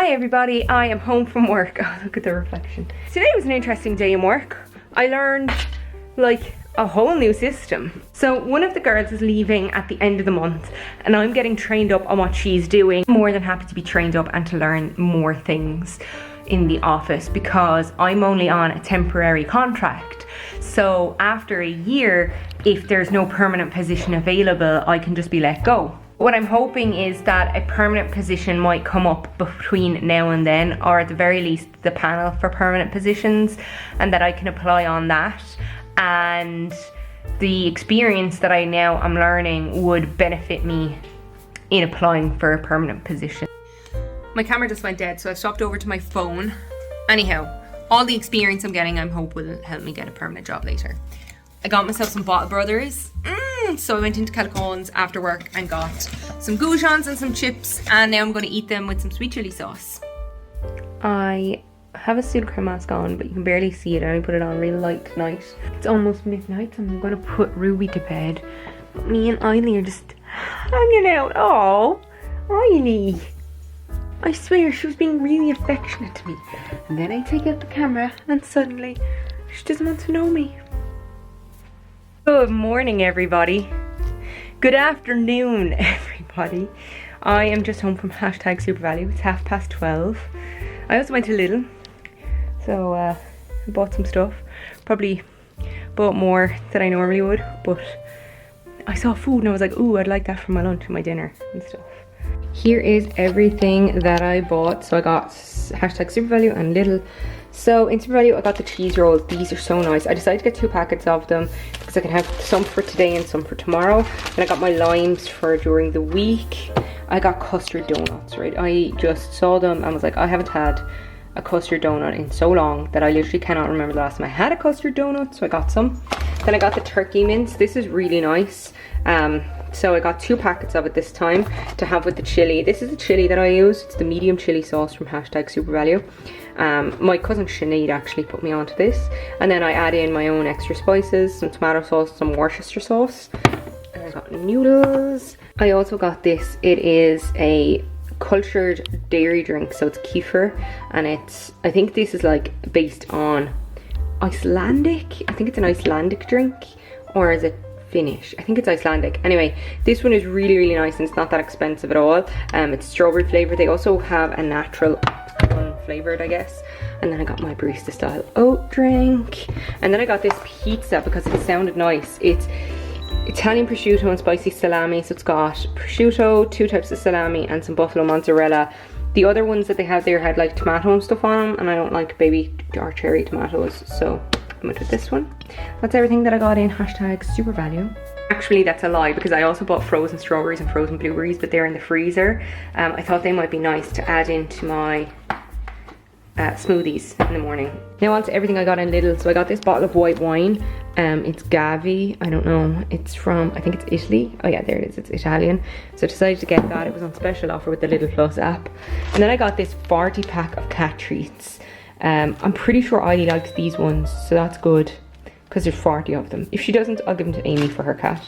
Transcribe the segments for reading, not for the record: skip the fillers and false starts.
Hi everybody, I am home from work. Oh, look at the reflection. Today was an interesting day in work. I learned like a whole new system. So one of the girls is leaving at the end of the month and I'm getting trained up on what she's doing. I'm more than happy to be trained up and to learn more things in the office because I'm only on a temporary contract. So after a year, if there's no permanent position available, I can just be let go. What I'm hoping is that a permanent position might come up between now and then, or at the very least the panel for permanent positions, and that I can apply on that. And the experience that I now am learning would benefit me in applying for a permanent position. My camera just went dead, so I swapped over to my phone. Anyhow, all the experience I'm getting, I'm hope will help me get a permanent job later. I got myself some Bottle Brothers. So I went into Carrick-on after work and got some goujons and some chips, and now I'm going to eat them with some sweet chilli sauce. I have a pseudo-cream mask on, but you can barely see it. I only put it on real light tonight. It's almost midnight, so I'm going to put Ruby to bed. But me and Eiley are just hanging out. Oh, Eiley. I swear she was being really affectionate to me. And then I take out the camera and suddenly she doesn't want to know me. Good morning everybody. Good afternoon everybody. I am just home from #SuperValue. It's 12:30. I also went to Lidl. So I bought some stuff. Probably bought more than I normally would. But I saw food and I was like, ooh, I'd like that for my lunch and my dinner and stuff. Here is everything that I bought. So I got #SuperValue and Lidl. So in SuperValue I got the cheese rolls. These are so nice. I decided to get 2 packets of them because I can have some for today and some for tomorrow. And I got my limes for during the week. I got custard donuts, right? I just saw them and was like, I haven't had a custard donut in so long that I literally cannot remember the last time I had a custard donut, so I got some. Then I got the turkey mince. This is really nice. So I got 2 packets of it this time to have with the chili. This is the chili that I use. It's the medium chili sauce from #SuperValue. My cousin Sinead actually put me onto this. And then I add in my own extra spices, some tomato sauce, some Worcestershire sauce. And I got noodles. I also got this. It is a cultured dairy drink, so it's kefir. And I think this is like based on Icelandic. I think it's an Icelandic drink. Or is it Finnish? I think it's Icelandic. Anyway, this one is really, really nice and it's not that expensive at all. It's strawberry flavour. They also have a natural unflavoured, I guess. And then I got my barista style oat drink. And then I got this pizza because it sounded nice. It's Italian prosciutto and spicy salami. So it's got prosciutto, 2 types of salami and some buffalo mozzarella. The other ones that they had there had like tomato and stuff on them, and I don't like baby or cherry tomatoes, so I went with this one. That's everything that I got in #SuperValue. Actually, that's a lie because I also bought frozen strawberries and frozen blueberries, but they're in the freezer. I thought they might be nice to add into my smoothies in the morning. Now on to everything I got in Lidl. So I got this bottle of white wine. It's Gavi. I don't know. It's from, I think it's Italy. Oh yeah, there it is. It's Italian. So I decided to get that. It was on special offer with the Lidl Plus app. And then I got this 40 pack of cat treats. I'm pretty sure Eiley likes these ones, so that's good because there's 40 of them. If she doesn't, I'll give them to Amy for her cat.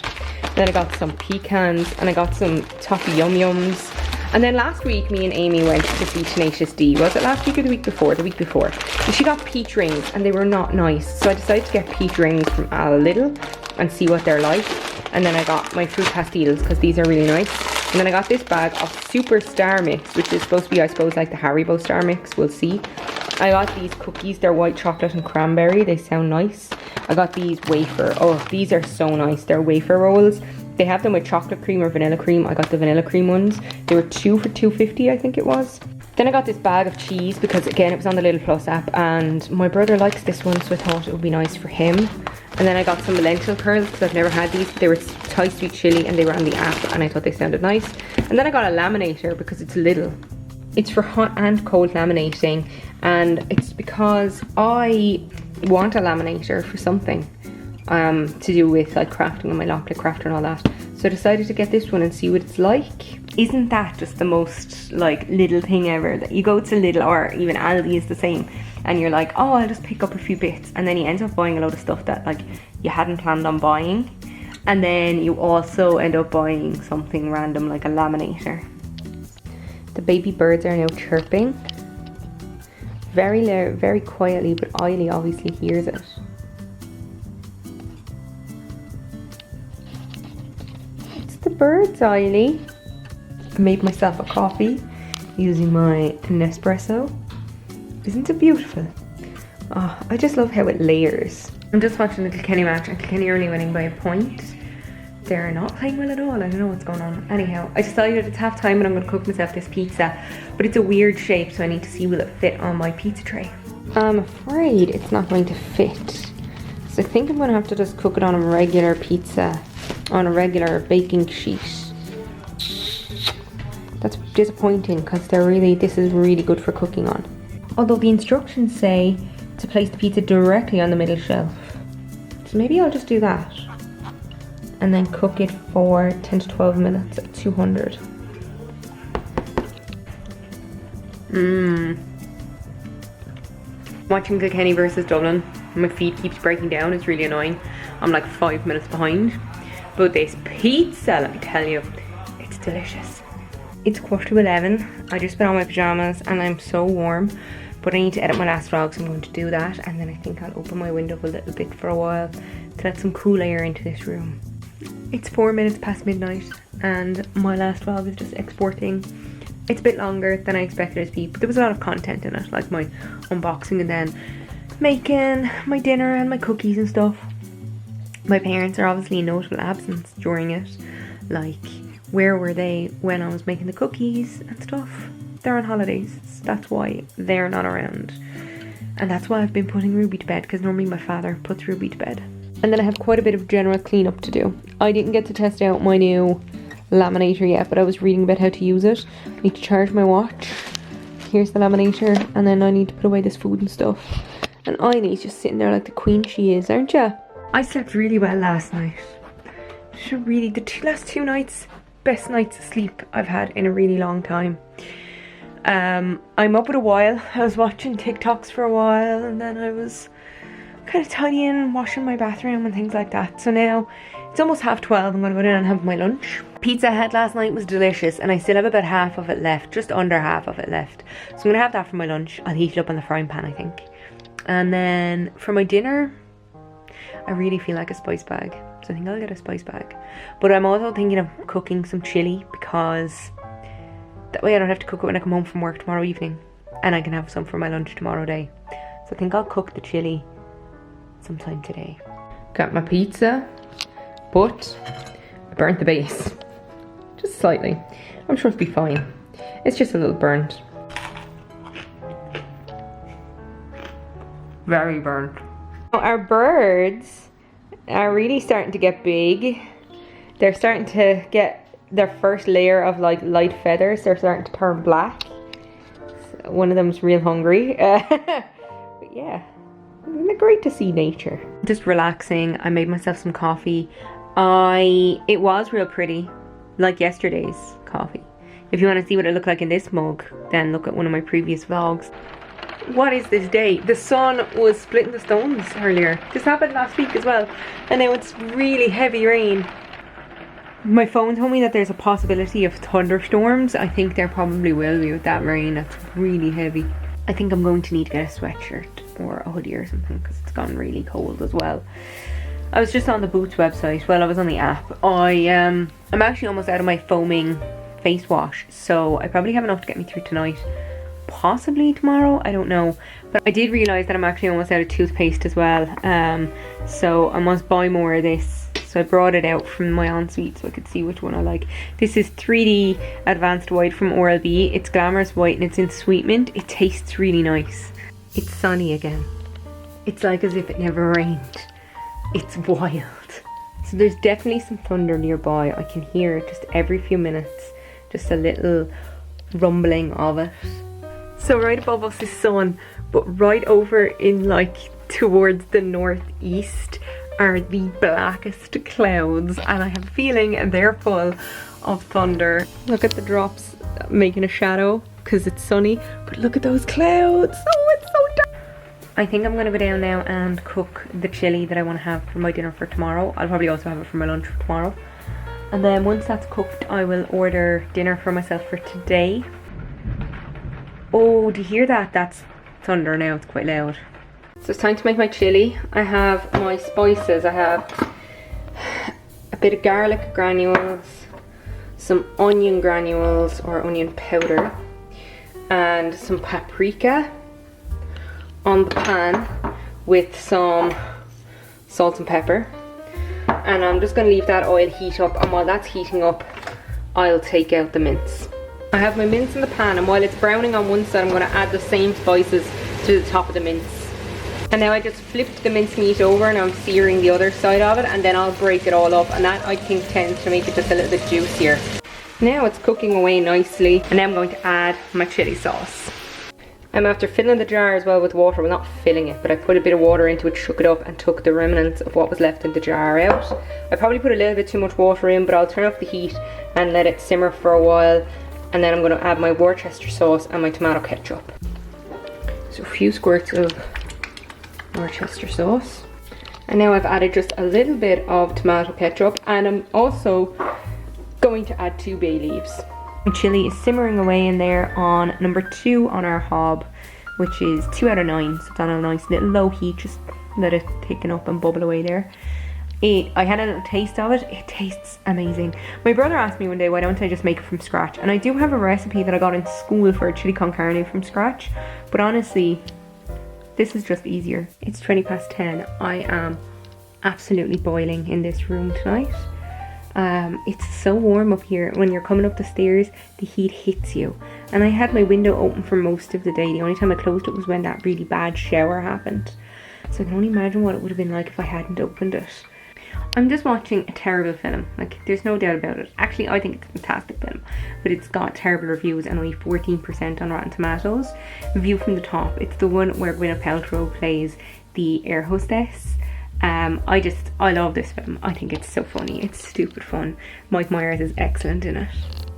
Then I got some pecans and I got some toffee yum yums. And then last week, me and Amy went to see Tenacious D. Was it last week or the week before? The week before. And she got peach rings and they were not nice. So I decided to get peach rings from Lidl and see what they're like. And then I got my fruit pastilles because these are really nice. And then I got this bag of Super Star Mix, which is supposed to be, I suppose, like the Haribo Star Mix. We'll see. I got these cookies. They're white chocolate and cranberry. They sound nice. I got these wafer. Oh, these are so nice. They're wafer rolls. They have them with chocolate cream or vanilla cream. I got the vanilla cream ones. They were 2 for $2.50, I think it was. Then I got this bag of cheese because again it was on the Lidl Plus app and my brother likes this one, so I thought it would be nice for him. And then I got some lentil curls because I've never had these. They were Thai sweet chili and they were on the app and I thought they sounded nice. And then I got a laminator because it's Lidl. It's for hot and cold laminating, and it's because I want a laminator for something to do with like crafting and my locklet crafter and all that. So I decided to get this one and see what it's like. Isn't that just the most like little thing ever, that you go to Lidl or even Aldi is the same and you're like, oh, I'll just pick up a few bits, and then you end up buying a load of stuff that like you hadn't planned on buying, and then you also end up buying something random like a laminator. The baby birds are now chirping. Very loud, very quietly, but Eiley obviously hears it. It's the birds, Eiley. I made myself a coffee using my Nespresso. Isn't it beautiful? Oh, I just love how it layers. I'm just watching the Kilkenny match and Kilkenny are only winning by a point. They're not playing well at all. I don't know what's going on. Anyhow, I decided it's half time and I'm going to cook myself this pizza. But it's a weird shape, so I need to see will it fit on my pizza tray. I'm afraid it's not going to fit. So I think I'm going to have to just cook it on a regular pizza, on a regular baking sheet. That's disappointing because this is really good for cooking on. Although the instructions say to place the pizza directly on the middle shelf. So maybe I'll just do that. And then cook it for 10 to 12 minutes at 200. Watching Kilkenny versus Dublin, my feed keeps breaking down. It's really annoying. I'm like 5 minutes behind. But this pizza, let me tell you, it's delicious. It's 11:15. I just put on my pajamas and I'm so warm. But I need to edit my last vlog, so I'm going to do that. And then I think I'll open my window a little bit for a while to let some cool air into this room. It's 4 minutes past midnight and my last vlog is just exporting. It's a bit longer than I expected it to be, but there was a lot of content in it, like my unboxing and then making my dinner and my cookies and stuff. My parents are obviously in notable absence during it. Like, where were they when I was making the cookies and stuff? They're on holidays, so that's why they're not around. And that's why I've been putting Ruby to bed, because normally my father puts Ruby to bed. And then I have quite a bit of general cleanup to do. I didn't get to test out my new laminator yet, but I was reading about how to use it. I need to charge my watch. Here's the laminator, and then I need to put away this food and stuff. And Eileen's just sitting there like the queen she is, aren't ya? I slept really well last night. The last 2 nights, best nights of sleep I've had in a really long time. I'm up at a while. I was watching TikToks for a while, and then I was kind of tidying and washing my bathroom and things like that. So now it's almost 12:30. I'm going to go down and have my lunch. Pizza I had last night was delicious, and I still have about half of it left, just under half of it left. So I'm going to have that for my lunch. I'll heat it up on the frying pan, I think. And then for my dinner, I really feel like a spice bag, so I think I'll get a spice bag. But I'm also thinking of cooking some chili, because that way I don't have to cook it when I come home from work tomorrow evening, and I can have some for my lunch tomorrow day. So I think I'll cook the chili sometime today. Got my pizza, but I burnt the base just slightly. I'm sure it'll be fine. It's just a little burnt. Very burnt. Our birds are really starting to get big. They're starting to get their first layer of like light feathers. They're starting to turn black. So one of them's real hungry. But yeah, they're great to see nature. Just relaxing. I made myself some coffee. It was real pretty, like yesterday's coffee. If you want to see what it looked like in this mug, then look at one of my previous vlogs. What is this day? The sun was splitting the stones earlier. This happened last week as well, and now it's really heavy rain. My phone told me that there's a possibility of thunderstorms. I think there probably will be with that rain. It's really heavy. I think I'm going to need to get a sweatshirt or a hoodie or something, because it's gone really cold as well. I was just on the Boots website. Well, I was on the app. I'm actually almost out of my foaming face wash, so I probably have enough to get me through tonight. Possibly tomorrow, I don't know. But I did realise that I'm actually almost out of toothpaste as well. So I must buy more of this. So I brought it out from my ensuite so I could see which one I like. This is 3D Advanced White from Oral-B. It's Glamorous White and it's in Sweet Mint. It tastes really nice. It's sunny again. It's like as if it never rained. It's wild. So there's definitely some thunder nearby. I can hear it just every few minutes. Just a little rumbling of it. So right above us is sun, but right over in like towards the northeast are the blackest clouds, and I have a feeling they're full of thunder. Look at the drops making a shadow because it's sunny, but look at those clouds. Oh, it's so dark. I think I'm going to go down now and cook the chili that I want to have for my dinner for tomorrow. I'll probably also have it for my lunch for tomorrow. And then once that's cooked, I will order dinner for myself for today. Oh, do you hear that? That's thunder now, it's quite loud. So it's time to make my chili. I have my spices. I have a bit of garlic granules, some onion granules or onion powder, and some paprika on the pan with some salt and pepper. And I'm just going to leave that oil heat up, and while that's heating up, I'll take out the mince. I have my mince in the pan, and while it's browning on one side, I'm going to add the same spices to the top of the mince. And now I just flipped the mincemeat over and I'm searing the other side of it, and then I'll break it all up, and that I think tends to make it just a little bit juicier. Now it's cooking away nicely, and now I'm going to add my chili sauce. I'm after filling the jar as well with water. Well, not filling it, but I put a bit of water into it, shook it up, and took the remnants of what was left in the jar out. I probably put a little bit too much water in, but I'll turn up the heat and let it simmer for a while, and then I'm going to add my Worcester sauce and my tomato ketchup. So a few squirts of Worcester sauce, and now I've added just a little bit of tomato ketchup, and I'm also going to add 2 bay leaves. My chili is simmering away in there on number 2 on our hob, which is 2 out of 9, so it's on a nice little low heat. Just let it thicken up and bubble away there. I had a little taste of it. It tastes amazing. My brother asked me one day, why don't I just make it from scratch? And I do have a recipe that I got in school for chili con carne from scratch, but honestly, this is just easier. It's 10:20. I am absolutely boiling in this room tonight. It's so warm up here. When you're coming up the stairs, the heat hits you. And I had my window open for most of the day. The only time I closed it was when that really bad shower happened. So I can only imagine what it would have been like if I hadn't opened it. I'm just watching a terrible film. Like, there's no doubt about it. Actually, I think it's a fantastic film, but it's got terrible reviews and only 14% on Rotten Tomatoes. View from the Top. It's the one where Gwyneth Paltrow plays the air hostess. I love this film. I think it's so funny. It's stupid fun. Mike Myers is excellent in it.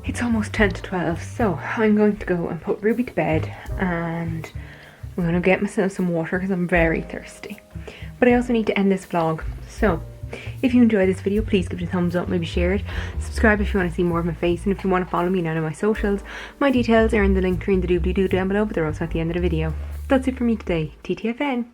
It's almost 10:12, so I'm going to go and put Ruby to bed, and I'm going to get myself some water because I'm very thirsty. But I also need to end this vlog. So if you enjoyed this video, please give it a thumbs up, maybe share it. Subscribe if you want to see more of my face, and if you want to follow me on any of my socials, my details are in the link tree in the doobly-doo down below, but they're also at the end of the video. That's it for me today. TTFN.